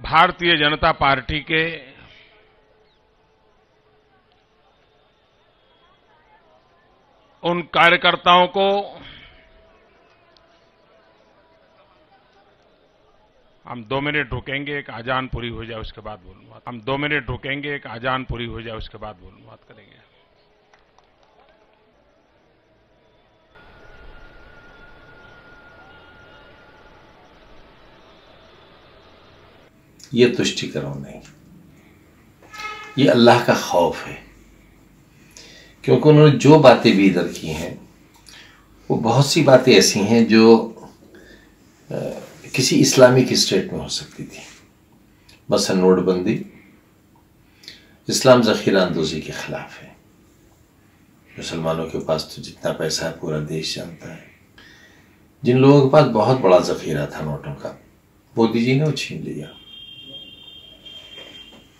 Bharatiya Janata party के उन कार्यकर्ताओं को हम 2 मिनट रुकेंगे, एक अजान पूरी हो जाए उसके बाद बोलूंगा। हम 2 मिनट रुकेंगे, एक अजान पूरी हो जाए उसके बाद बोलूंगा, बात करेंगे। ये तुष्टिकरण नहीं, ये अल्लाह का खौफ है, क्योंकि उन्होंने जो बातें भी इधर की हैं वो बहुत सी बातें ऐसी हैं जो किसी इस्लामिक स्टेट में हो सकती थी। मसलन नोटबंदी इस्लाम ज़ख़ीरा अंदोज़ी के खिलाफ है। मुसलमानों के पास तो जितना पैसा है पूरा देश जानता है। जिन लोगों के पास बहुत बड़ा ज़ख़ीरा था नोटों का, मोदी जी ने वो छीन लिया।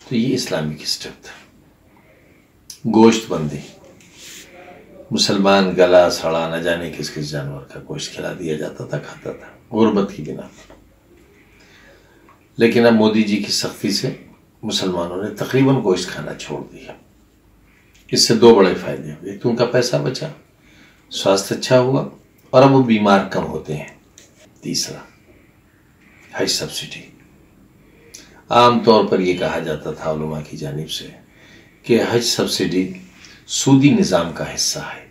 तो ये इस्लामिक स्टेप था। गोश्त बंदी, मुसलमान गला सड़ा न जाने किस किस जानवर का गोश्त खिला दिया जाता था, खाता था गुर्बत की बिना पर। लेकिन अब मोदी जी की सख्ती से मुसलमानों ने तकरीबन गोश्त खाना छोड़ दिया। इससे 2 बड़े फायदे हुए, एक तो उनका पैसा बचा, स्वास्थ्य अच्छा हुआ, और अब वो बीमार कम होते हैं। तीसरा, हज सब्सिडी। आमतौर पर यह कहा जाता था उलमा की जानिब से कि हज सब्सिडी सूदी निज़ाम का हिस्सा है।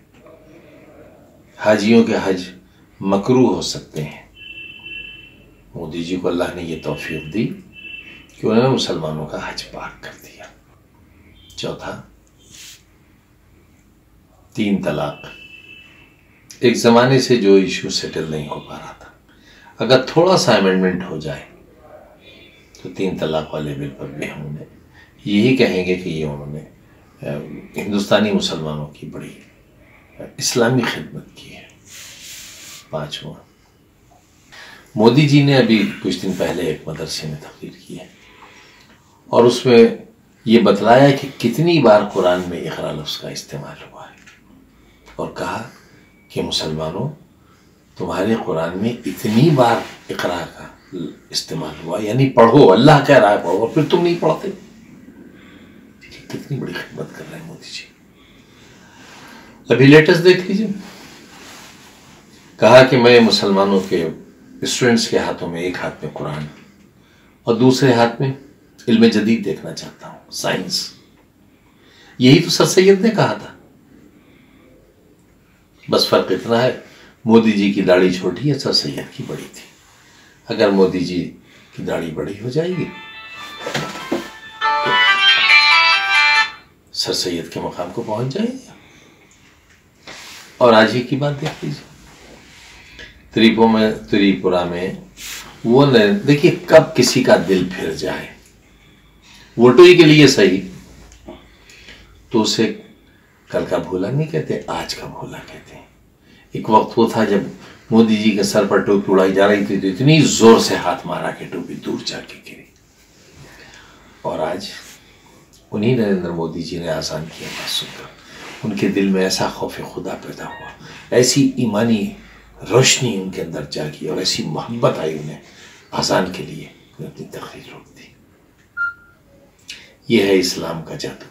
हाजियों के हज मकरूह हो सकते हैं। मोदी जी को अल्लाह ने यह तौफीक दी कि उन्होंने मुसलमानों का हज पाक कर दिया। चौथा, 3 तलाक। एक ज़माने से जो इशू सेटल नहीं हो पा रहा था, अगर थोड़ा सा अमेंडमेंट हो जाए तो 3 तलाक वाले बिल पर भी हम उन्हें यही कहेंगे कि ये उन्होंने हिंदुस्तानी मुसलमानों की बड़ी इस्लामी खिदमत की है। 5वां, मोदी जी ने अभी कुछ दिन पहले एक मदरसे में तकरीर की है और उसमें ये बतलाया कि कितनी बार कुरान में इक़रा लफ्ज़ का इस्तेमाल हुआ है, और कहा कि मुसलमानों, तुम्हारे कुरान में इतनी बार इक़रा का इस्तेमाल हुआ, यानी पढ़ो, अल्लाह कह रहा है पढ़ो, और फिर तुम नहीं पढ़ते। कितनी बड़ी खिदमत कर रहे हैं मोदी जी। अभी लेटेस्ट देख लीजिए, कहा कि मैं मुसलमानों के स्टूडेंट्स के हाथों में एक हाथ में कुरान और दूसरे हाथ में इल्म जदीद देखना चाहता हूं, साइंस। यही तो सर सैयद ने कहा था। बस फर्क इतना है, मोदी जी की दाढ़ी छोटी है, सर सैयद की बड़ी थी। अगर मोदी जी की दाढ़ी बड़ी हो जाएगी तो सर सैयद के मकाम को पहुंच जाएंगे। और आज ही की बात देख लीजिए, त्रिपुरा में वो देखिए, कब किसी का दिल फिर जाए वोटों ही के लिए सही, तो उसे कल का भूला नहीं कहते, आज का भूला कहते हैं। एक वक्त वो था जब मोदी जी के सर पर टोपी उड़ाई जा रही थी तो इतनी जोर से हाथ मारा कि टोपी दूर जाके गिरी। और आज उन्हीं नरेंद्र मोदी जी ने आसान किया बात सुनकर, उनके दिल में ऐसा खौफ खुदा पैदा हुआ, ऐसी ईमानी रोशनी उनके अंदर जागी और ऐसी मोहब्बत आई उन्हें आसान के लिए, उन्हें अपनी तकरीर रोक दी। यह है इस्लाम का जादू,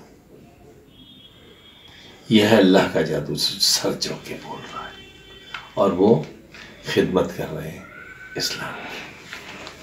यह है अल्लाह का जादू, सर चौके बोल रहा है, और वो खिदमत कर रहे हैं इस्लाम की।